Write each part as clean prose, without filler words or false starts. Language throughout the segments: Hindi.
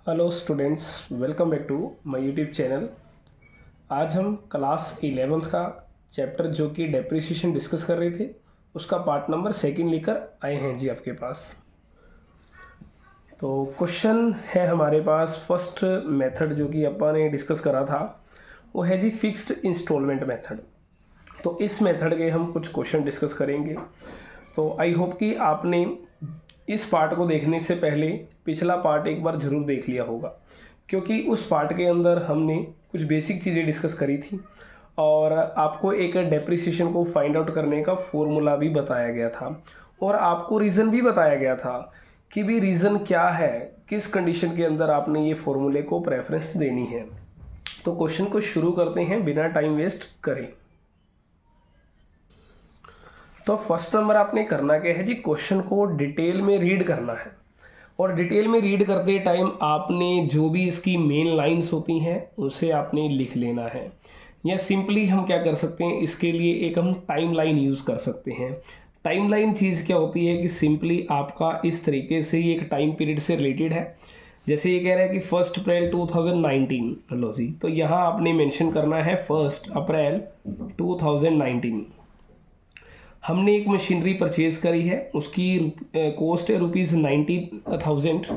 Hello students, welcome back to my YouTube channel. आज हम क्लास 11th का चैप्टर जो कि डेप्रिसिएशन डिस्कस कर रहे थे उसका पार्ट नंबर 2 लेकर आए हैं जी आपके पास। तो क्वेश्चन है हमारे पास फर्स्ट मेथड जो कि अपन ने डिस्कस करा था, वो है जी फिक्स्ड इंस्टॉलमेंट मेथड। तो इस मेथड के हम कुछ क्वेश्चन डिस्कस करेंगे। तो आई होप कि आपने इस पार्ट को देखने से पहले पिछला पार्ट एक बार ज़रूर देख लिया होगा, क्योंकि उस पार्ट के अंदर हमने कुछ बेसिक चीज़ें डिस्कस करी थी और आपको एक डेप्रिसिएशन को फाइंड आउट करने का फॉर्मूला भी बताया गया था और आपको रीज़न भी बताया गया था कि भी रीज़न क्या है, किस कंडीशन के अंदर आपने ये फॉर्मूले को प्रेफरेंस देनी है। तो क्वेश्चन को शुरू करते हैं बिना टाइम वेस्ट करें। तो फर्स्ट नंबर आपने करना क्या है जी, क्वेश्चन को डिटेल में रीड करना है और डिटेल में रीड करते टाइम आपने जो भी इसकी मेन लाइंस होती हैं उसे आपने लिख लेना है। या सिंपली हम क्या कर सकते हैं, इसके लिए एक हम टाइम लाइन यूज़ कर सकते हैं। टाइम लाइन चीज़ क्या होती है कि सिंपली आपका इस तरीके से ही एक टाइम पीरियड से रिलेटेड है। जैसे ये कह रहा है कि 1 अप्रैल 2019, लो जी, तो यहाँ आपने मेंशन करना है 1 अप्रैल 2019। हमने एक मशीनरी परचेज करी है, उसकी कॉस्ट है ₹90,000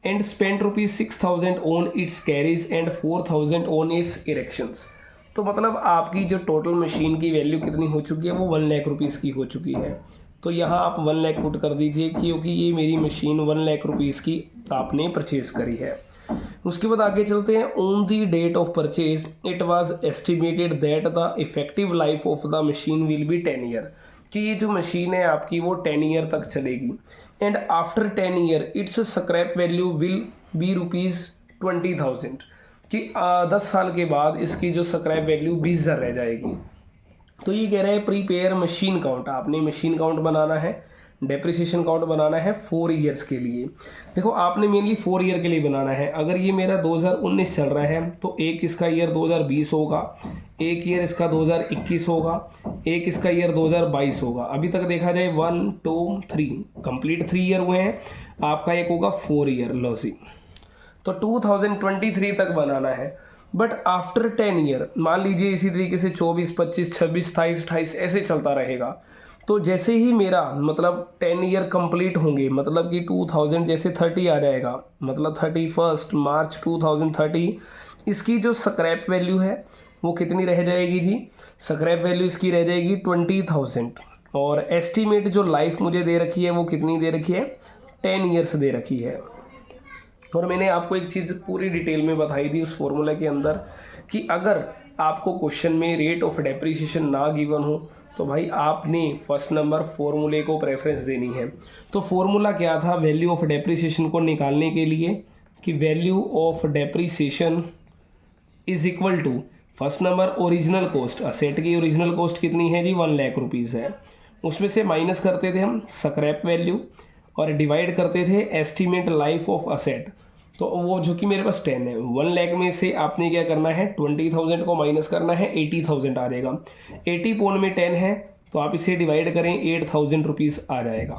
and spend ₹6,000 on it's carries and 4,000 on it's erections. तो मतलब आपकी जो टोटल मशीन की वैल्यू कितनी हो चुकी है, वो 1 लाख रुपीज़ की हो चुकी है। तो यहाँ आप 1 लाख पुट कर दीजिए क्योंकि ये मेरी मशीन 1 लाख रुपीज़ की आपने परचेज़ करी है। उसके बाद आगे चलते हैं। On the date of purchase it was estimated that the effective life of the machine will be 10 year, कि ये जो मशीन है आपकी वो 10 ईयर तक चलेगी। And after 10 year it's scrap value will be ₹20,000, कि 10 साल के बाद इसकी जो स्क्रैप वैल्यू 20,000 रह जाएगी। तो ये कह रहे हैं प्रीपेयर मशीन काउंट, आपने मशीन काउंट बनाना है, डेप्रिसिएशन काउंट बनाना है 4 ईयर्स के लिए। देखो आपने मेनली 4 ईयर के लिए बनाना है। अगर ये मेरा 2019 चल रहा है तो एक इसका ईयर 2020 होगा, एक ईयर इसका 2021 होगा, एक इसका ईयर 2022 होगा। अभी तक देखा जाए 1 2 3 कंप्लीट 3 ईयर हुए हैं, आपका एक होगा 4 ईयर लॉसी। तो 2023 तक बनाना है। बट आफ्टर 10 ईयर मान लीजिए इसी तरीके से 24 25 26 27 28 ऐसे चलता रहेगा। तो जैसे ही मेरा मतलब 10 ईयर कंप्लीट होंगे, मतलब कि 2000 जैसे 30 आ जाएगा, मतलब 31 मार्च 2030 इसकी जो स्क्रैप वैल्यू है वो कितनी रह जाएगी जी, स्क्रैप वैल्यू इसकी रह जाएगी 20,000। और एस्टीमेट जो लाइफ मुझे दे रखी है वो कितनी दे रखी है, 10 ईयर्स दे रखी है। और मैंने आपको एक चीज़ पूरी डिटेल में बताई थी उस फॉर्मूला के अंदर कि अगर आपको क्वेश्चन में रेट ऑफ डेप्रिसिएशन ना गिवन हो तो भाई आपने फर्स्ट नंबर फॉर्मूले को प्रेफरेंस देनी है। तो फॉर्मूला क्या था वैल्यू ऑफ डेप्रिसिएशन को निकालने के लिए, कि value of depreciation is equal to first number original cost. Asset की ओरिजिनल कॉस्ट कितनी है जी, 1 लाख रुपीज़ है। उसमें से माइनस करते थे हम स्क्रैप वैल्यू और डिवाइड करते थे एस्टीमेट लाइफ ऑफ असेट। तो वो जो कि मेरे पास 10 है, 1 लाख में से आपने क्या करना है 20,000 को माइनस करना है, 80,000 आ जाएगा। 80 पौन में 10 है तो आप इसे डिवाइड करें 8,000 रुपीज़ आ जाएगा।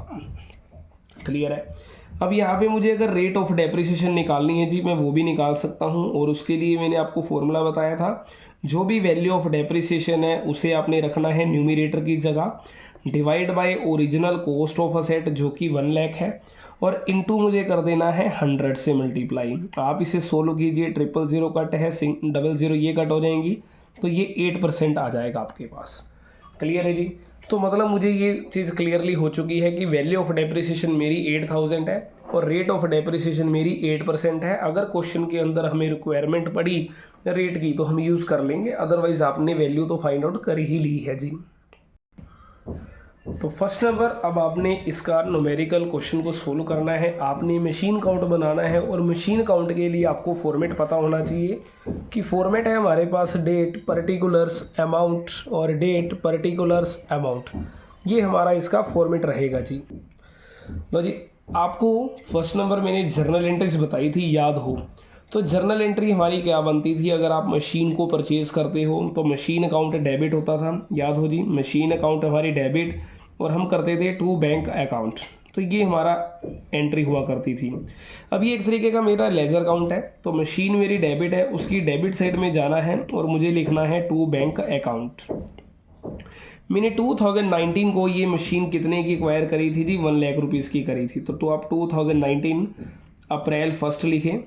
क्लियर है। अब यहाँ पे मुझे अगर रेट ऑफ डेप्रिसिएशन निकालनी है जी, मैं वो भी निकाल सकता हूँ और उसके लिए मैंने आपको फॉर्मूला बताया था। जो भी वैल्यू ऑफ डेप्रिसिएशन है उसे आपने रखना है न्यूमिनेटर की जगह, divide by original cost of asset जो कि 1 लाख है, और इनटू मुझे कर देना है 100 से मल्टीप्लाई। आप इसे सोल्व कीजिए, 000 कट है, 00 ये कट हो जाएंगी, तो ये 8% आ जाएगा आपके पास। क्लियर है जी। तो मतलब मुझे ये चीज़ क्लियरली हो चुकी है कि वैल्यू ऑफ डेप्रिसिएशन मेरी 8,000 है और रेट ऑफ डेप्रिसिएशन मेरी 8% है। अगर क्वेश्चन के अंदर हमें रिक्वायरमेंट पड़ी रेट की तो हम यूज़ कर लेंगे, अदरवाइज आपने वैल्यू तो फाइंड आउट कर ही ली है जी। तो फर्स्ट नंबर, अब आपने इसका न्यूमेरिकल क्वेश्चन को सोल्व करना है, आपने मशीन काउंट बनाना है और मशीन काउंट के लिए आपको फॉर्मेट पता होना चाहिए कि फॉर्मेट है हमारे पास डेट पर्टिकुलर्स अमाउंट और डेट पर्टिकुलर्स अमाउंट। ये हमारा इसका फॉर्मेट रहेगा जी। लो जी, आपको फर्स्ट नंबर मैंने जर्नल एंट्रीज बताई थी, याद हो तो जर्नल एंट्री हमारी क्या बनती थी, अगर आप मशीन को परचेज करते हो तो मशीन अकाउंट डेबिट होता था, याद हो जी, मशीन अकाउंट हमारी डेबिट और हम करते थे टू बैंक अकाउंट। तो ये हमारा एंट्री हुआ करती थी। अब ये एक तरीके का मेरा लेजर अकाउंट है, तो मशीन मेरी डेबिट है, उसकी डेबिट साइड में जाना है और मुझे लिखना है टू बैंक अकाउंट। मैंने 2019 को ये मशीन कितने की एक्वायर करी थी जी, 1 लाख रुपीज़ की करी थी। तो आप 2019 अप्रैल 1 लिखें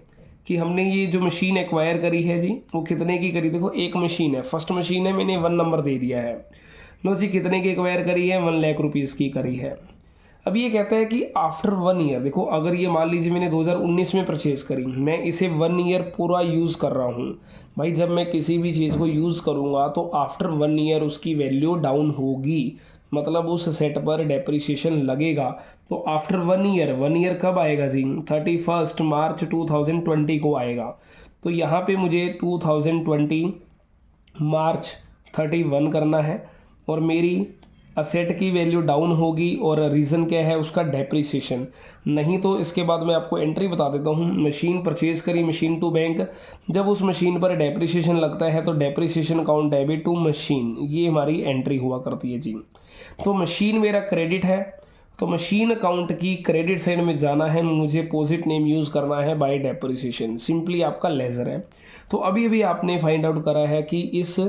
कि हमने ये जो मशीन एक्वायर करी है जी वो कितने की करी। देखो एक मशीन है, फर्स्ट मशीन है, मैंने 1 नंबर दे दिया है। लो जी कितने की एक्वायर करी है, 1 लाख रुपीज़ की करी है। अब ये कहता है कि आफ्टर 1 ईयर, देखो अगर ये मान लीजिए मैंने 2019 में परचेज़ करी, मैं इसे 1 ईयर पूरा यूज़ कर रहा हूँ। भाई जब मैं किसी भी चीज़ को यूज़ करूँगा तो आफ्टर 1 ईयर उसकी वैल्यू डाउन होगी, मतलब उस सेट पर डेप्रिसिएशन लगेगा। तो आफ्टर 1 ईयर, 1 ईयर कब आएगा जी, 31 मार्च 2020 को आएगा। तो यहाँ पे मुझे 2020 मार्च 31 करना है और मेरी असेट की वैल्यू डाउन होगी और रीज़न क्या है उसका, डेप्रिसिएशन। नहीं तो इसके बाद मैं आपको एंट्री बता देता हूँ। मशीन परचेज करी, मशीन टू बैंक, जब उस मशीन पर डेप्रिसिएशन लगता है तो depreciation account debit to machine, ये हमारी एंट्री हुआ करती है जी। तो मशीन मेरा क्रेडिट है, तो मशीन अकाउंट की क्रेडिट साइड में जाना है, मुझे पोजिट नेम यूज़ करना है बाय डेप्रिसिएशन, सिंपली आपका लेजर है। तो अभी अभी आपने फाइंड आउट करा है कि इस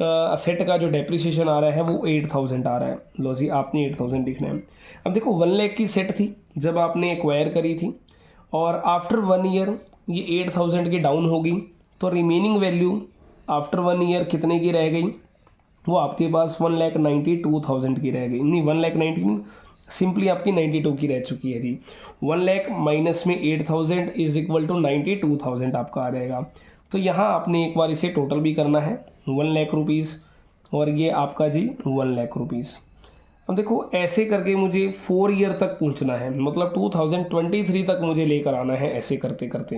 असेट का जो डेप्रिसिएशन आ रहा है वो 8000 आ रहा है। लो जी आपने 8000 लिखना है। अब देखो 1 लाख की सेट थी जब आपने एक्वायर करी थी और आफ्टर 1 ईयर ये 8000 की डाउन होगी, तो रिमेनिंग वैल्यू आफ्टर 1 ईयर कितने की रह गई, वो आपके पास 1,92,000 की रह गई। नहीं 1,90,000 नहीं, सिंपली आपकी 92 की रह चुकी है जी। 1 लाख माइनस में 8000 इज इक्वल टू 92,000 आपका आ जाएगा। तो यहाँ आपने एक बार इसे टोटल भी करना है, 1 लाख रुपीज़ और ये आपका जी 1 लाख रुपीज़। अब देखो ऐसे करके मुझे 4 ईयर तक पहुँचना है, मतलब 2023 तक मुझे लेकर आना है ऐसे करते करते।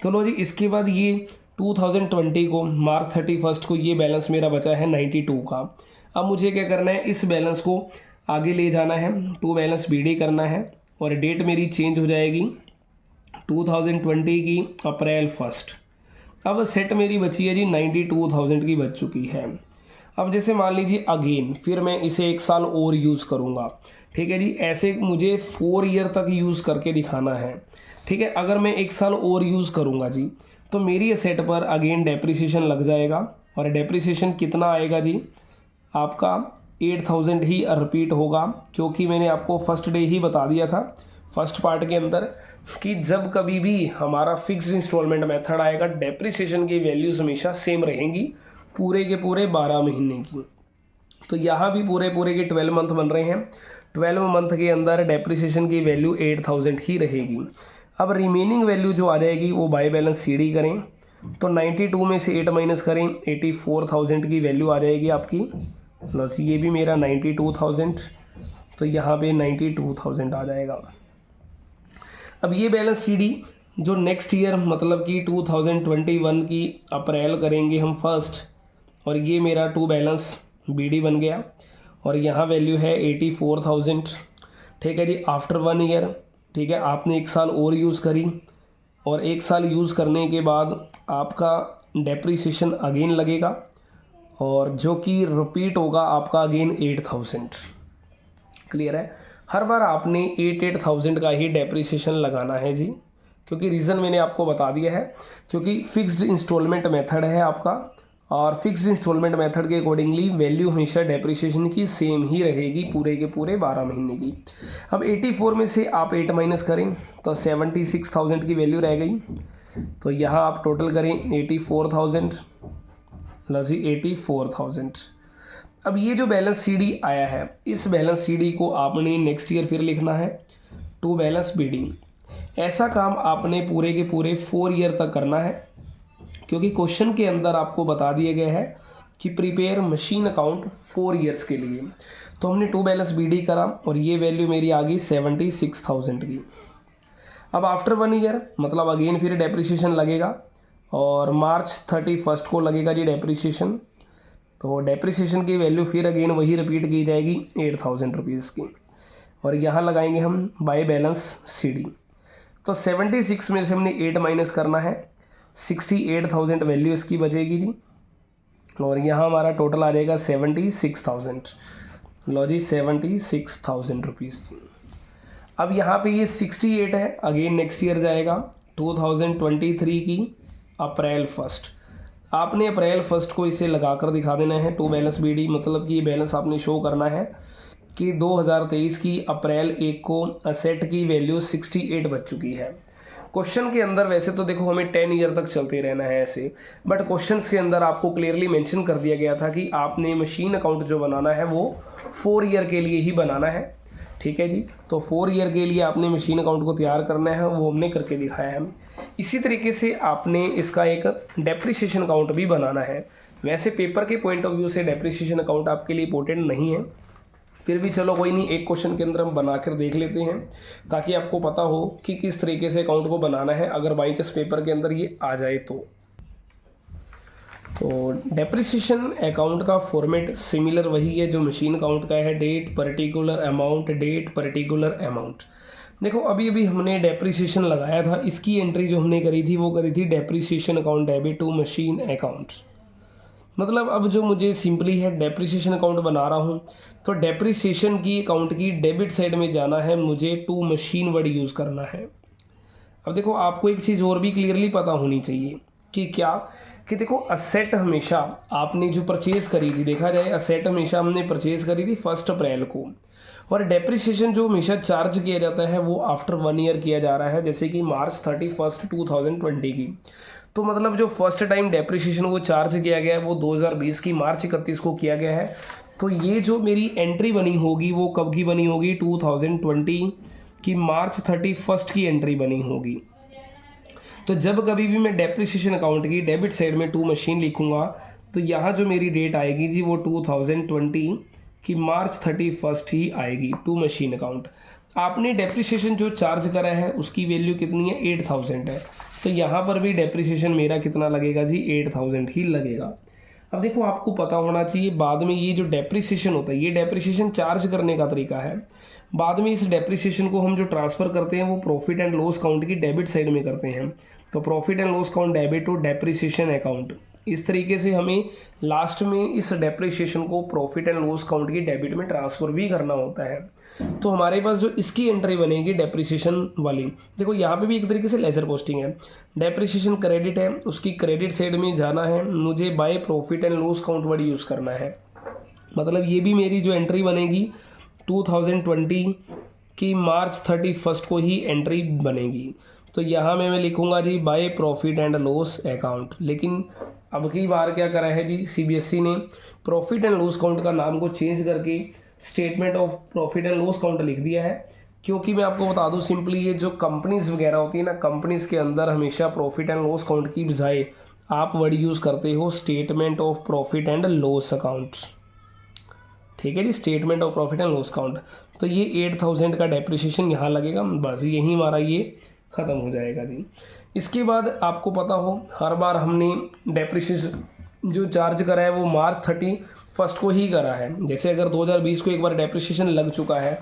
तो लो जी इसके बाद ये 2020 को मार्च 31 को ये बैलेंस मेरा बचा है 92 का। अब मुझे क्या करना है, इस बैलेंस को आगे ले जाना है, टू बैलेंस बीडी करना है और डेट मेरी चेंज हो जाएगी 2020 की अप्रैल 1। अब सेट मेरी बची है जी 92,000 की बच चुकी है। अब जैसे मान लीजिए अगेन फिर मैं इसे 1 साल और यूज़ करूँगा, ठीक है जी, ऐसे मुझे 4 ईयर तक यूज़ करके दिखाना है, ठीक है। अगर मैं 1 साल और यूज़ करूँगा जी तो मेरी असेट पर अगेन डेप्रिसिएशन लग जाएगा और डेप्रिसिएशन कितना आएगा जी, आपका 8000 ही रिपीट होगा, क्योंकि मैंने आपको फर्स्ट डे ही बता दिया था फर्स्ट पार्ट के अंदर कि जब कभी भी हमारा फिक्स्ड इंस्टॉलमेंट मेथड आएगा डेप्रिसिएशन की वैल्यूज हमेशा सेम रहेंगी पूरे के पूरे 12 महीने की। तो यहाँ भी पूरे पूरे के 12 मंथ बन रहे हैं, 12 मंथ के अंदर डेप्रिसिएशन की वैल्यू 8000 ही रहेगी। अब रिमेनिंग वैल्यू जो आ जाएगी वो बाय बैलेंस सीडी करें, तो 92 में से 8 माइनस करें, 84,000 की वैल्यू आ जाएगी आपकी। प्लस ये भी मेरा 92,000, तो यहाँ पे 92,000 आ जाएगा। अब ये बैलेंस सीडी जो नेक्स्ट ईयर मतलब कि 2021 की अप्रैल करेंगे हम फर्स्ट, और ये मेरा टू बैलेंस बीडी बन गया और यहाँ वैल्यू है 84,000, ठीक है जी, आफ्टर 1 ईयर, ठीक है। आपने 1 साल और यूज़ करी और 1 साल यूज़ करने के बाद आपका डेप्रिसिएशन अगेन लगेगा और जो कि रिपीट होगा आपका अगेन 8000। क्लियर है, हर बार आपने 8,000 का ही डेप्रिसिएशन लगाना है जी, क्योंकि रीज़न मैंने आपको बता दिया है, क्योंकि फिक्स्ड इंस्टॉलमेंट मेथड है आपका और फिक्स्ड इंस्टॉलमेंट मेथड के अकॉर्डिंगली वैल्यू हमेशा डेप्रिसिएशन की सेम ही रहेगी पूरे के पूरे 12 महीने की। अब 84 में से आप 8 माइनस करें तो 76,000 की वैल्यू रह गई, तो यहाँ आप टोटल करें 84,000 प्लस 84,000। अब ये जो बैलेंस सीडी आया है इस बैलेंस सीडी को आपने नेक्स्ट ईयर फिर लिखना है टू बैलेंस बीडी। ऐसा काम आपने पूरे के पूरे 4 ईयर तक करना है, क्योंकि क्वेश्चन के अंदर आपको बता दिया गया है कि प्रिपेयर मशीन अकाउंट 4 ईयर्स के लिए। तो हमने टू बैलेंस बीडी करा और ये वैल्यू मेरी आ गई 76,000 की। अब आफ्टर 1 ईयर मतलब अगेन फिर डेप्रिसिएशन लगेगा और मार्च 31 को लगेगा जी डेप्रिसिएशन, तो डेप्रिसिएशन की वैल्यू फिर अगेन वही रिपीट की जाएगी 8,000 रुपीज़ की और यहाँ लगाएंगे हम बाय बैलेंस सीडी। तो 76 में से हमने 8 माइनस करना है, 68,000 वैल्यू इसकी बचेगी जी और यहाँ हमारा टोटल आ जाएगा 76,000। लो जी 76,000 रुपीज़ जी। अब यहाँ पे ये 68 है, अगेन नेक्स्ट ईयर जाएगा 2023 की अप्रैल 1। आपने अप्रैल 1 को इसे लगा कर दिखा देना है टू बैलेंस BD, मतलब कि ये बैलेंस आपने शो करना है कि 2023 की अप्रैल 1 को असेट की वैल्यू 68 बच चुकी है। क्वेश्चन के अंदर वैसे तो देखो हमें 10 ईयर तक चलते रहना है ऐसे, बट क्वेश्चंस के अंदर आपको क्लियरली मेंशन कर दिया गया था कि आपने मशीन अकाउंट जो बनाना है वो 4 ईयर के लिए ही बनाना है। ठीक है जी, तो 4 ईयर के लिए आपने मशीन अकाउंट को तैयार करना है, वो हमने करके दिखाया है। इसी तरीके से आपने इसका एक डेप्रिसिएशन अकाउंट भी बनाना है। वैसे पेपर के पॉइंट ऑफ व्यू से डेप्रिसिएशन अकाउंट आपके लिए इंपॉर्टेंट नहीं है, फिर भी चलो कोई नहीं, एक क्वेश्चन के अंदर हम बना कर देख लेते हैं ताकि आपको पता हो कि किस तरीके से अकाउंट को बनाना है अगर बाई चांस पेपर के अंदर ये आ जाए तो डेप्रिसिएशन अकाउंट का फॉर्मेट सिमिलर वही है जो मशीन अकाउंट का है, date particular amount, date particular amount. देखो अभी अभी हमने डेप्रिसिएशन लगाया था, इसकी एंट्री जो हमने करी थी वो करी थी depreciation account debit to machine account. मतलब अब जो मुझे सिंपली है डेप्रिसिएशन अकाउंट बना रहा हूँ, तो डेप्रिसिएशन की अकाउंट की डेबिट साइड में जाना है, मुझे टू मशीन वर्ड यूज़ करना है। अब देखो आपको एक चीज़ और भी क्लियरली पता होनी चाहिए कि क्या, कि देखो असेट हमेशा आपने जो परचेज़ करी थी, देखा जाए असेट हमेशा हमने परचेज़ करी थी 1 अप्रैल को, और डेप्रिसिएशन जो हमेशा चार्ज किया जाता है वो आफ्टर 1 ईयर किया जा रहा है, जैसे कि मार्च 31, 2020 की। तो मतलब जो फर्स्ट टाइम डेप्रिसिएशन वो चार्ज किया गया है वो 2020 की मार्च 31 को किया गया है। तो ये जो मेरी एंट्री बनी होगी वो कब की बनी होगी, 2020 की मार्च 31 की एंट्री बनी होगी। तो जब कभी भी मैं डेप्रिसिएशन अकाउंट की डेबिट साइड में टू मशीन लिखूंगा तो यहाँ जो मेरी डेट आएगी जी वो 2020 की मार्च 31 ही आएगी, टू मशीन अकाउंट। आपने डेप्रिसिएशन जो चार्ज करा है उसकी वैल्यू कितनी है, 8000 है, तो यहाँ पर भी डेप्रिसिएशन मेरा कितना लगेगा जी, 8000 ही लगेगा। अब देखो आपको पता होना चाहिए बाद में ये जो डेप्रिसिएशन होता है ये डेप्रिसिएशन चार्ज करने का तरीका है। बाद में इस डेप्रिसिएशन को हम जो ट्रांसफ़र करते हैं वो प्रॉफिट एंड लॉस अकाउंट की डेबिट साइड में करते हैं, तो profit and loss account debit to depreciation account. इस तरीके से हमें लास्ट में इस डेप्रिसिएशन को प्रॉफिट एंड लॉस अकाउंट की डेबिट में ट्रांसफ़र भी करना होता है। तो हमारे पास जो इसकी एंट्री बनेगी डेप्रिसिएशन वाली, देखो यहाँ पे भी एक तरीके से लेजर पोस्टिंग है, डेप्रिसिएशन क्रेडिट है, उसकी क्रेडिट साइड में जाना है, मुझे bye profit and loss account word use करना है। मतलब ये भी मेरी जो एंट्री बनेगी 2020 की मार्च 31 को ही एंट्री बनेगी। तो यहाँ मैं लिखूँगा जी by profit and loss account. लेकिन अब की बार क्या करा है जी CBSE ने, प्रॉफिट एंड लॉस अकाउंट का नाम को चेंज करके statement of profit and loss account लिख दिया है। क्योंकि मैं आपको बता दूं सिंपली, ये जो कंपनीज वगैरह होती है ना, कंपनीज के अंदर हमेशा प्रॉफिट एंड लॉस अकाउंट की बजाय आप वर्ड यूज़ करते हो statement of profit and loss account. ठीक है जी, statement of profit and loss account. तो ये 8000 का डेप्रिसिएशन यहाँ लगेगा, बस यही हमारा ये ख़त्म हो जाएगा जी। इसके बाद आपको पता हो हर बार हमने डेप्रिसिएशन जो चार्ज करा है वो मार्च 31 को ही करा है। जैसे अगर 2020 को एक बार डेप्रिसिएशन लग चुका है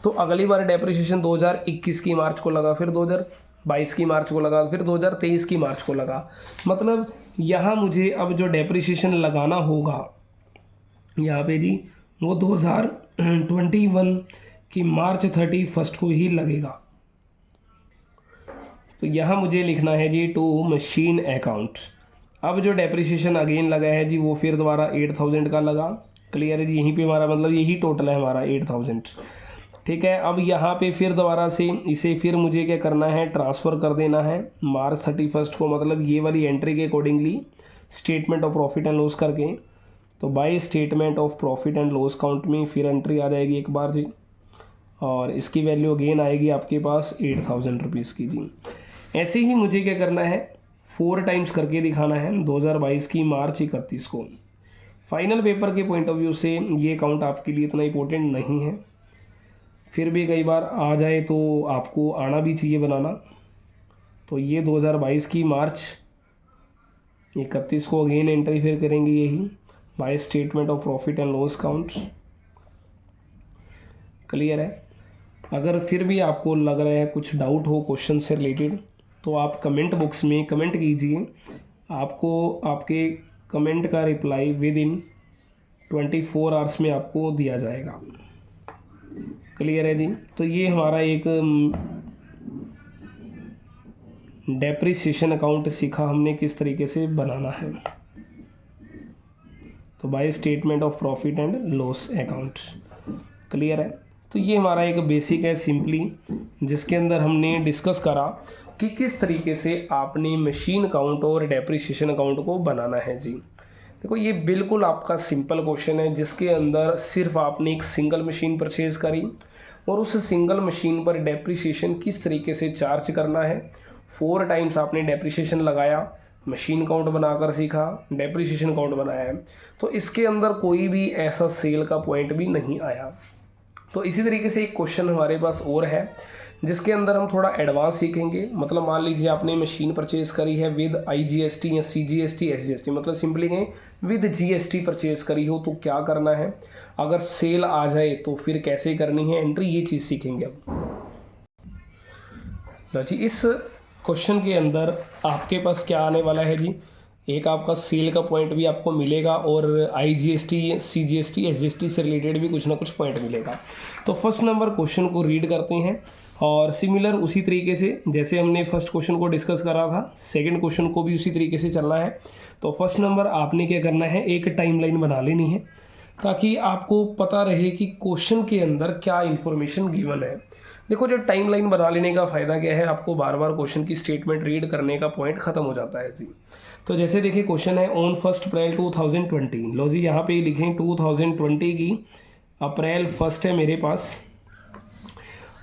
तो अगली बार डेप्रिसिएशन 2021 की मार्च को लगा, फिर 2022 की मार्च को लगा, फिर 2023 की मार्च को लगा। मतलब यहाँ मुझे अब जो डेप्रिसिएशन लगाना होगा यहाँ पे जी वो 2021 की मार्च 31 को ही लगेगा। तो यहाँ मुझे लिखना है जी टू मशीन अकाउंट। अब जो डेप्रिसिएशन अगेन लगा है जी वो फिर दोबारा 8000 का लगा। क्लियर है जी, यहीं पे हमारा मतलब यही टोटल है हमारा 8000। ठीक है, अब यहाँ पे फिर दोबारा से इसे फिर मुझे क्या करना है, ट्रांसफ़र कर देना है मार्च 31 को, मतलब ये वाली एंट्री के accordingly statement of profit and loss करके। तो by statement of profit and loss account में फिर एंट्री आ जाएगी एक बार जी, और इसकी वैल्यू अगेन आएगी आपके पास 8000 रुपीज़ की जी। ऐसे ही मुझे क्या करना है, 4 टाइम्स करके दिखाना है 2022 की मार्च 31 को। फाइनल पेपर के पॉइंट ऑफ व्यू से ये अकाउंट आपके लिए इतना इंपॉर्टेंट नहीं है, फिर भी कई बार आ जाए तो आपको आना भी चाहिए बनाना। तो ये 2022 की मार्च 31 को अगेन एंट्री फिर करेंगे यही by statement of profit and loss account. Clear है। अगर फिर भी आपको लग रहा है कुछ डाउट हो क्वेश्चन से रिलेटेड तो आप कमेंट बॉक्स में कमेंट कीजिए, आपको आपके कमेंट का रिप्लाई विद इन 24 आवर्स में आपको दिया जाएगा। क्लियर है जी। तो ये हमारा एक डेप्रिसिएशन अकाउंट सीखा हमने किस तरीके से बनाना है। तो by statement of profit and loss account. Clear है। तो ये हमारा एक बेसिक है सिंपली, जिसके अंदर हमने डिस्कस करा कि किस तरीके से आपने मशीन अकाउंट और डेप्रिसिएशन अकाउंट को बनाना है जी। देखो ये बिल्कुल आपका सिंपल क्वेश्चन है, जिसके अंदर सिर्फ आपने एक सिंगल मशीन परचेज करी और उस सिंगल मशीन पर डेप्रिसिएशन किस तरीके से चार्ज करना है। 4 टाइम्स आपने डेप्रिसिएशन लगाया, मशीन अकाउंट बनाकर सीखा, डेप्रिसिएशन अकाउंट बनाया है। तो इसके अंदर कोई भी ऐसा सेल का पॉइंट भी नहीं आया। तो इसी तरीके से एक क्वेश्चन हमारे पास और है, जिसके अंदर हम थोड़ा एडवांस सीखेंगे। मतलब मान लीजिए आपने मशीन परचेज करी है विद IGST या CGST SGST, मतलब सिंपली कहें विद GST परचेज करी हो तो क्या करना है, अगर सेल आ जाए तो फिर कैसे करनी है एंट्री, ये चीज़ सीखेंगे अब। लो जी, इस क्वेश्चन के अंदर आपके पास क्या आने वाला है जी, एक आपका सेल का पॉइंट भी आपको मिलेगा और IGST CGST SGST से रिलेटेड भी कुछ ना कुछ पॉइंट मिलेगा। तो फर्स्ट नंबर क्वेश्चन को रीड करते हैं और सिमिलर उसी तरीके से जैसे हमने फर्स्ट क्वेश्चन को डिस्कस करा था, सेकंड क्वेश्चन को भी उसी तरीके से चलना है। तो फर्स्ट नंबर आपने क्या करना है, एक टाइमलाइन बना लेनी है ताकि आपको पता रहे कि क्वेश्चन के अंदर क्या इन्फॉर्मेशन गिवन है। देखो जो टाइमलाइन बना लेने का फ़ायदा क्या है, आपको बार बार क्वेश्चन की स्टेटमेंट रीड करने का पॉइंट ख़त्म हो जाता है जी। तो जैसे देखिए क्वेश्चन है ऑन 1 अप्रैल 2020। लो जी यहाँ पे लिखें 2020 की अप्रैल 1 है मेरे पास।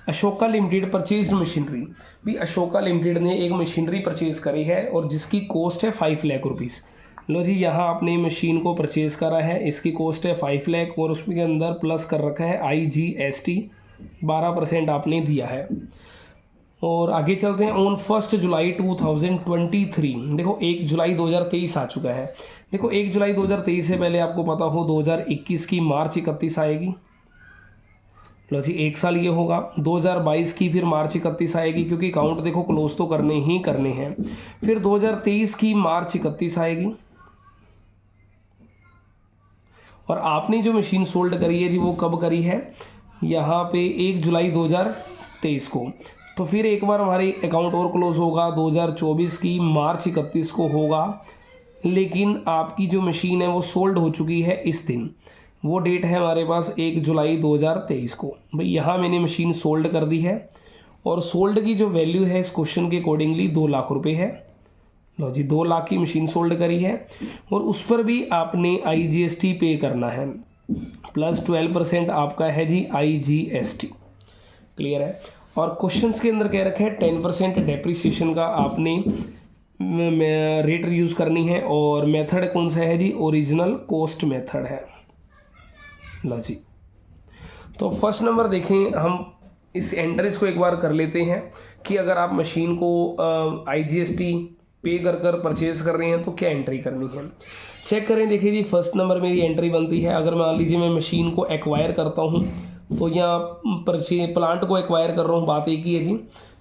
अशोका लिमिटेड परचेज मशीनरी, भी अशोका लिमिटेड ने एक मशीनरी परचेज करी है और जिसकी कॉस्ट है 5 लाख रुपीज़। लो जी यहाँ आपने मशीन को परचेज करा है, इसकी कॉस्ट है 5 लाख और उसके अंदर प्लस कर रखा है IGST 12% आपने दिया है। और आगे चलते हैं ऑन 1 जुलाई 2023। देखो 1 जुलाई 2023 आ चुका है। देखो 1 जुलाई 2023 से पहले आपको पता हो 2021 की मार्च 31 आएगी। लो जी एक साल ये होगा। 2022 की फिर मार्च 31 आएगी, क्योंकि अकाउंट देखो क्लोज तो करने ही करने हैं। फिर 2023 की मार्च 31 आएगी और आपने जो मशीन सोल्ड करी है जी वो कब करी है, यहाँ पे 1 जुलाई 2023 को। तो फिर एक बार हमारी अकाउंट और क्लोज होगा 2024 की मार्च 31 को होगा, लेकिन आपकी जो मशीन है वो सोल्ड हो चुकी है इस दिन। वो डेट है हमारे पास 1 जुलाई 2023 को। भाई यहाँ मैंने मशीन सोल्ड कर दी है और सोल्ड की जो वैल्यू है इस क्वेश्चन के अकॉर्डिंगली 2 लाख रुपए है। लो जी 2 लाख की मशीन सोल्ड करी है और उस पर भी आपने IGST पे करना है, प्लस 12% आपका है जी IGST। क्लियर है। और क्वेश्चंस के अंदर कह रखे हैं 10% डेप्रिसिएशन का आपने रेट यूज़ करनी है और मेथड कौन सा है जी, ओरिजिनल कॉस्ट मेथड है। लो जी तो फर्स्ट नंबर देखें, हम इस एंट्रीज को एक बार कर लेते हैं कि अगर आप मशीन को IGST पे कर परचेज कर रहे हैं तो क्या एंट्री करनी है। चेक करें। देखिए जी फर्स्ट नंबर मेरी एंट्री बनती है, अगर मान लीजिए मैं मशीन को एक्वायर करता हूँ तो यहाँ प्लांट को एक्वायर कर रहा हूँ, बात एक ही है जी।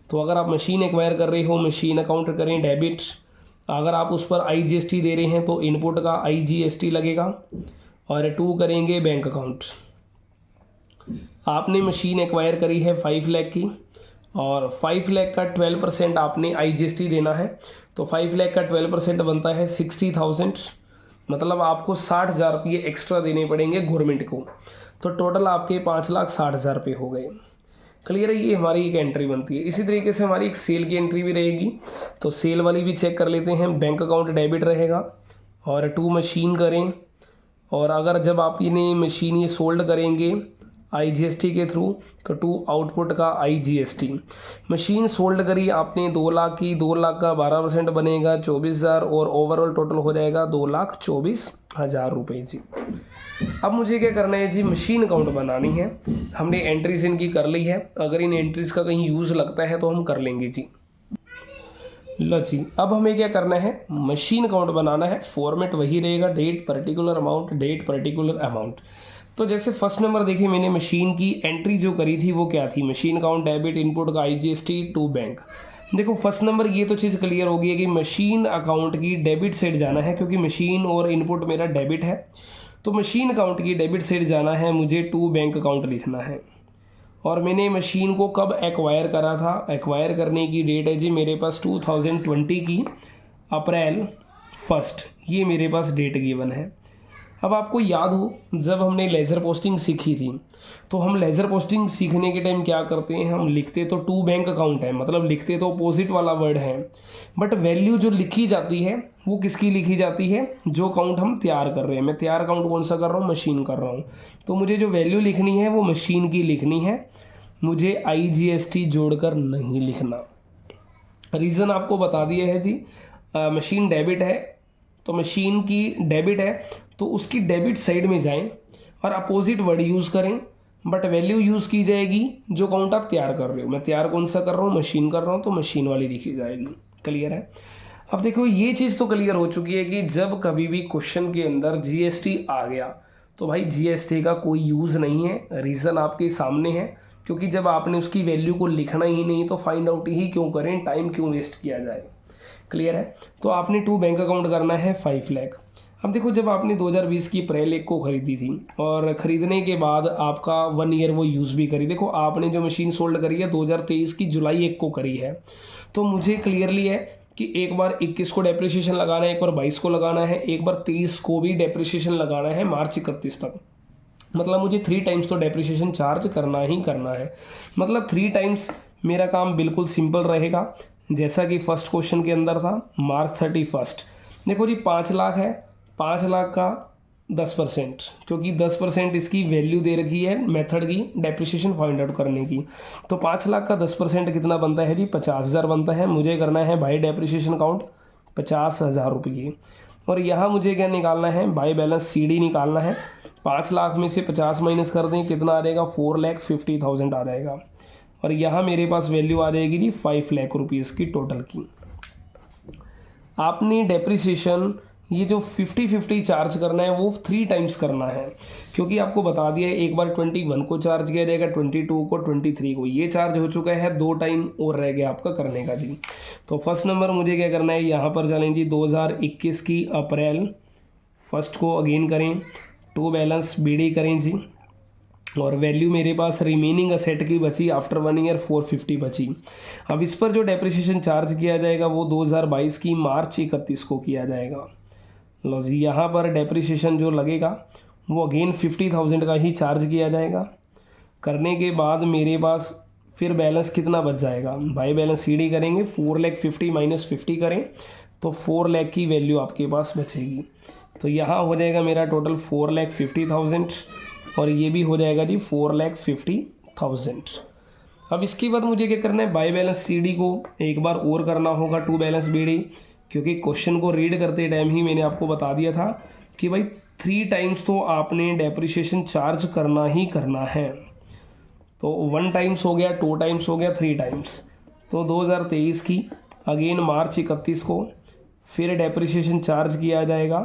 तो अगर आप मशीन एक्वायर कर रहे हो, मशीन अकाउंट करें डेबिट, अगर आप उस पर IGST दे रहे हैं तो इनपुट का IGST लगेगा और 2 करेंगे बैंक अकाउंट। आपने मशीन एक्वायर करी है 5 लाख की और 5 लाख का 12% आपने IGST देना है, तो 5 लाख का 12% बनता है 60,000, मतलब आपको 60,000 रुपये एक्स्ट्रा देने पड़ेंगे गवर्नमेंट को। तो टोटल आपके 5,60,000 रुपये हो गए। क्लियर है। ये हमारी एक एंट्री बनती है। इसी तरीके से हमारी एक सेल की एंट्री भी रहेगी, तो सेल वाली भी चेक कर लेते हैं। बैंक अकाउंट डेबिट रहेगा और 2 मशीन करें, और अगर जब आप इन्हें मशीन ये सोल्ड करेंगे IGST के थ्रू तो 2 आउटपुट का IGST। मशीन सोल्ड करी आपने 2 लाख की, 2 लाख का 12% बनेगा 24,000 और ओवरऑल टोटल हो जाएगा 2,24,000 रुपये जी। अब मुझे क्या करना है जी, मशीन अकाउंट बनानी है। हमने एंट्रीज इनकी कर ली है, अगर इन एंट्रीज का कहीं यूज़ लगता है तो हम कर लेंगे जी। लो जी अब हमें क्या करना है, मशीन अकाउंट बनाना है। फॉर्मेट वही रहेगा, date particular amount, date particular amount. तो जैसे फर्स्ट नंबर देखिए मैंने मशीन की एंट्री जो करी थी वो क्या थी, मशीन अकाउंट डेबिट, इनपुट का IGST, 2 बैंक। देखो फर्स्ट नंबर ये तो चीज़ क्लियर हो गई है कि मशीन अकाउंट की डेबिट साइड जाना है, क्योंकि मशीन और इनपुट मेरा डेबिट है। तो मशीन अकाउंट की डेबिट साइड जाना है मुझे, 2 बैंक अकाउंट लिखना है। और मैंने मशीन को कब एक्वायर करा था, एक्वायर करने की डेट है जी मेरे पास 2020 की अप्रैल 1, ये मेरे पास डेट गिवन है। अब आपको याद हो जब हमने लेज़र पोस्टिंग सीखी थी, तो हम लेज़र पोस्टिंग सीखने के टाइम क्या करते हैं, हम लिखते तो टू बैंक अकाउंट है, मतलब लिखते तो अपोजिट वाला वर्ड है, बट वैल्यू जो लिखी जाती है वो किसकी लिखी जाती है, जो अकाउंट हम तैयार कर रहे हैं। मैं तैयार अकाउंट कौन सा कर रहा हूँ, मशीन कर रहा हूँ, तो मुझे जो वैल्यू लिखनी है वो मशीन की लिखनी है, मुझे IGST जोड़कर नहीं लिखना। रीज़न आपको बता दिया है जी, मशीन डेबिट है तो मशीन की डेबिट है तो उसकी डेबिट साइड में जाएं और अपोजिट वर्ड यूज़ करें, बट वैल्यू यूज़ की जाएगी जो अकाउंट आप तैयार कर रहे हो। मैं तैयार कौन सा कर रहा हूँ, मशीन कर रहा हूँ, तो मशीन वाली लिखी जाएगी। क्लियर है। अब देखो ये चीज़ तो क्लियर हो चुकी है कि जब कभी भी क्वेश्चन के अंदर GST आ गया तो भाई GST का कोई यूज़ नहीं है। रीज़न आपके सामने है, क्योंकि जब आपने उसकी वैल्यू को लिखना ही नहीं तो फाइंड आउट ही क्यों करें, टाइम क्यों वेस्ट किया जाए। क्लियर है। तो आपने टू बैंक अकाउंट करना है 5 लाख। अब देखो जब आपने 2020 की अप्रैल 1 को ख़रीदी थी और ख़रीदने के बाद आपका 1 ईयर वो यूज़ भी करी, देखो आपने जो मशीन सोल्ड करी है 2023 की जुलाई 1 को करी है, तो मुझे क्लियरली है कि एक बार 21 को डेप्रिसिएशन लगाना है, एक बार 22 को लगाना है, एक बार 23 को भी डेप्रिसिएशन लगाना है मार्च 31 तक। मतलब मुझे 3 टाइम्स तो डेप्रिसिएशन चार्ज करना ही करना है। मतलब 3 टाइम्स मेरा काम बिल्कुल सिंपल रहेगा, जैसा कि फर्स्ट क्वेश्चन के अंदर था मार्च 31। देखो जी 5 लाख है, 5 लाख का 10%, क्योंकि 10% इसकी वैल्यू दे रखी है मेथड की डेप्रिसिएशन फाइंड आउट करने की। तो 5 लाख का 10% कितना बनता है जी, 50,000 बनता है। मुझे करना है बाई डेप्रिसिएशन काउंट 50,000 रुपये, और यहाँ मुझे क्या निकालना है, बाई बैलेंस CD निकालना है। 5 लाख में से 50 माइनस कर दें, कितना आ जाएगा, 4,50,000 आ जाएगा। और यहाँ मेरे पास वैल्यू आ जाएगी जी 5 लाख रुपीज़ की टोटल की। आपने डेप्रिसिएशन ये जो 50-50 चार्ज करना है वो 3 टाइम्स करना है, क्योंकि आपको बता दिया है एक बार 21 को चार्ज किया जाएगा, 22 को, 23 को, ये चार्ज हो चुका है, 2 टाइम और रह गया आपका करने का जी। तो फर्स्ट नंबर मुझे क्या करना है, यहाँ पर चलें जी 2021 की अप्रैल 1 को अगेन करें, टू बैलेंस BD करें जी, और वैल्यू मेरे पास रिमेनिंग असेट की बची आफ्टर 1 ईयर 450 बची। अब इस पर जो डेप्रिसिएशन चार्ज किया जाएगा वो 2022 की मार्च 31 को किया जाएगा। लो जी यहाँ पर डेप्रिसिएशन जो लगेगा वो अगेन 50,000 का ही चार्ज किया जाएगा। करने के बाद मेरे पास फिर बैलेंस कितना बच जाएगा, बाई बैलेंस CD करेंगे, 4,50,000 माइनस 50 करें तो 4 लाख की वैल्यू आपके पास बचेगी। तो यहाँ हो जाएगा मेरा टोटल 4,50,000, और ये भी हो जाएगा जी 4,50,000। अब इसके बाद मुझे क्या करना है, बाई बैलेंस CD को एक बार और करना होगा टू बैलेंस BD, क्योंकि क्वेश्चन को रीड करते टाइम ही मैंने आपको बता दिया था कि भाई 3 टाइम्स तो आपने डेप्रिसिएशन चार्ज करना ही करना है। तो 1 टाइम्स हो गया, 2 टाइम्स हो गया, 3 टाइम्स। तो 2023 की अगेन मार्च 31 को फिर डेप्रिसिएशन चार्ज किया जाएगा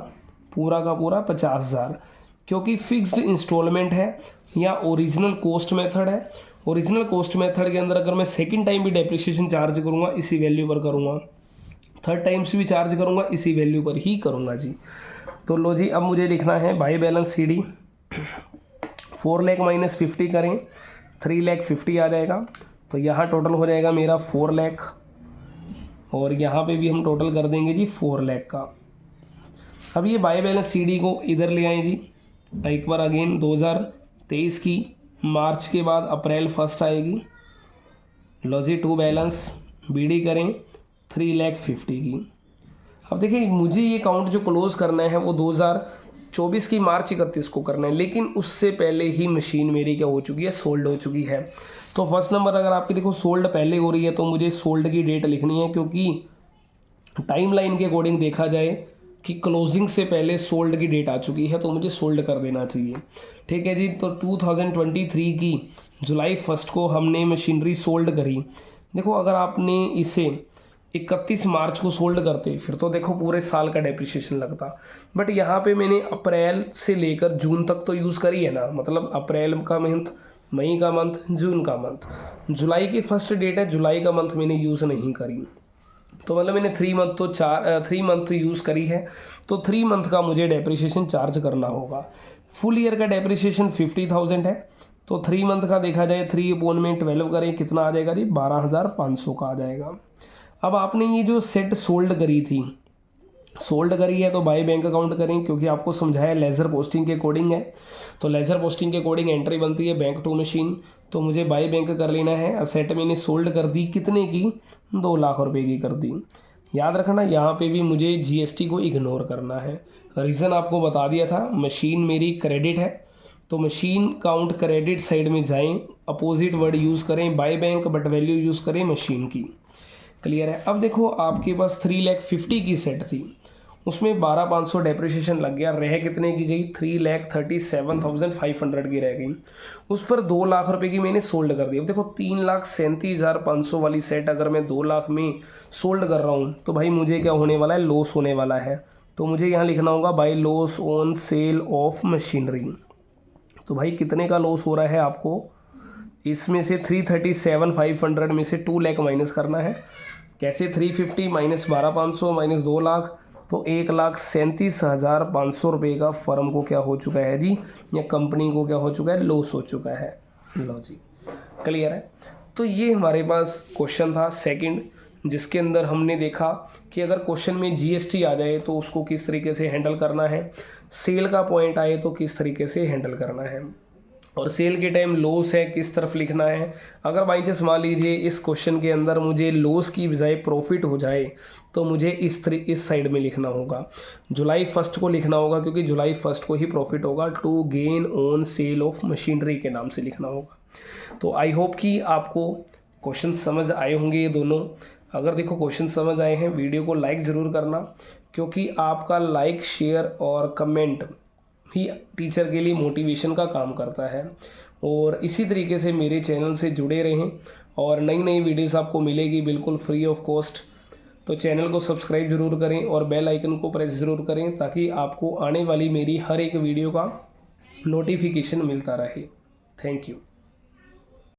पूरा का पूरा 50,000, क्योंकि फिक्स्ड इंस्टॉलमेंट है या ओरिजिनल कॉस्ट मेथड है। ओरिजिनल कॉस्ट मेथड के अंदर अगर मैं सेकंड टाइम भी डेप्रिसिएशन चार्ज करूँगा इसी वैल्यू पर करूँगा, थर्ड टाइम्स भी चार्ज करूँगा इसी वैल्यू पर ही करूँगा जी। तो लो जी अब मुझे लिखना है by balance CD, 4 lakh minus 50 करें, 3,50,000 आ जाएगा। तो यहाँ टोटल हो जाएगा मेरा 4 लाख, और यहाँ पे भी हम टोटल कर देंगे जी 4 लाख का। अब ये बाई बैलेंस CD को इधर ले आएँ जी, एक बार अगेन 2023 की मार्च के बाद अप्रैल 1 आएगी। लो जी टू बैलेंस BD करें 3,50,000 की। अब देखिए मुझे ये काउंट जो क्लोज़ करना है वो 2024 की मार्च 31 को करना है, लेकिन उससे पहले ही मशीन मेरी क्या हो चुकी है, सोल्ड हो चुकी है। तो फर्स्ट नंबर अगर आपकी देखो सोल्ड पहले हो रही है तो मुझे सोल्ड की डेट लिखनी है, क्योंकि टाइमलाइन के अकॉर्डिंग देखा जाए कि क्लोजिंग से पहले सोल्ड की डेट आ चुकी है, तो मुझे सोल्ड कर देना चाहिए। ठीक है जी। तो 2023 की जुलाई 1 को हमने मशीनरी सोल्ड करी। देखो अगर आपने इसे 31 मार्च को सोल्ड करते फिर तो देखो पूरे साल का डेप्रिसिएशन लगता, बट यहाँ पे मैंने अप्रैल से लेकर जून तक तो यूज़ करी है ना, मतलब अप्रैल का मंथ, मई का मंथ, जून का मंथ, जुलाई की फर्स्ट डेट है, जुलाई का मंथ मैंने यूज़ नहीं करी। तो मतलब मैंने 3 मंथ तो 3 मंथ यूज़ करी है, तो 3 मंथ का मुझे डेप्रिसिएशन चार्ज करना होगा। फुल ईयर का डेप्रिसिएशन 50,000 है, तो 3 मंथ का देखा जाए 3/12 करें कितना आ जाएगा जी, 12,500 का आ जाएगा। अब आपने ये जो सेट सोल्ड करी थी, सोल्ड करी है तो बाय बैंक अकाउंट करें, क्योंकि आपको समझाया लेज़र पोस्टिंग के अकॉर्डिंग है। तो लेज़र पोस्टिंग के अकॉर्डिंग एंट्री बनती है बैंक टू मशीन, तो मुझे बाय बैंक कर लेना है। असेट मैंने सोल्ड कर दी, कितने की, 2 लाख रुपए की कर दी। याद रखना यहाँ पे भी मुझे जीएसटी को इग्नोर करना है। रीज़न आपको बता दिया था, मशीन मेरी क्रेडिट है, तो मशीन काउंट क्रेडिट साइड में जाएं, अपोजिट वर्ड यूज़ करें by bank, but value use करें मशीन की। क्लियर है। अब देखो आपके पास 3,50,000 की सेट थी, उसमें 12,500 डेप्रिसिएशन लग गया, रह कितने की गई, 3,37,500 की रह गई। उस पर 2 लाख रुपए की मैंने सोल्ड कर दी। अब देखो 3,37,500 वाली सेट अगर मैं 2 लाख में सोल्ड कर रहा हूँ तो भाई मुझे क्या होने वाला है, लॉस होने वाला है। तो मुझे यहाँ लिखना होगा by loss on sale of machinery. तो भाई कितने का लॉस हो रहा है आपको, इसमें से 337,500 में से 2 लाख माइनस करना है। कैसे, 350 माइनस 12,500 माइनस 2 लाख, तो 1,37,500 रुपये का फर्म को क्या हो चुका है जी, या कंपनी को क्या हो चुका है, लॉस हो चुका है। लो जी, क्लियर है। तो ये हमारे पास क्वेश्चन था सेकंड, जिसके अंदर हमने देखा कि अगर क्वेश्चन में जीएसटी आ जाए तो उसको किस तरीके से हैंडल करना है, सेल का पॉइंट आए तो किस तरीके से हैंडल करना है, और सेल के टाइम लॉस है किस तरफ लिखना है। अगर बाई चांस मान लीजिए इस क्वेश्चन के अंदर मुझे लॉस की बजाय प्रॉफिट हो जाए तो मुझे इस साइड में लिखना होगा, जुलाई 1 को लिखना होगा, क्योंकि जुलाई 1 को ही प्रॉफिट होगा, to gain on sale of machinery के नाम से लिखना होगा। तो आई होप कि आपको क्वेश्चन समझ आए होंगे ये दोनों। अगर देखो क्वेश्चन समझ आए हैं, वीडियो को लाइक ज़रूर करना, क्योंकि आपका लाइक, शेयर और कमेंट ही टीचर के लिए मोटिवेशन का काम करता है। और इसी तरीके से मेरे चैनल से जुड़े रहें, और नई नई वीडियोस आपको मिलेगी बिल्कुल फ्री ऑफ कॉस्ट। तो चैनल को सब्सक्राइब ज़रूर करें और बेल आइकन को प्रेस ज़रूर करें, ताकि आपको आने वाली मेरी हर एक वीडियो का नोटिफिकेशन मिलता रहे। Thank you.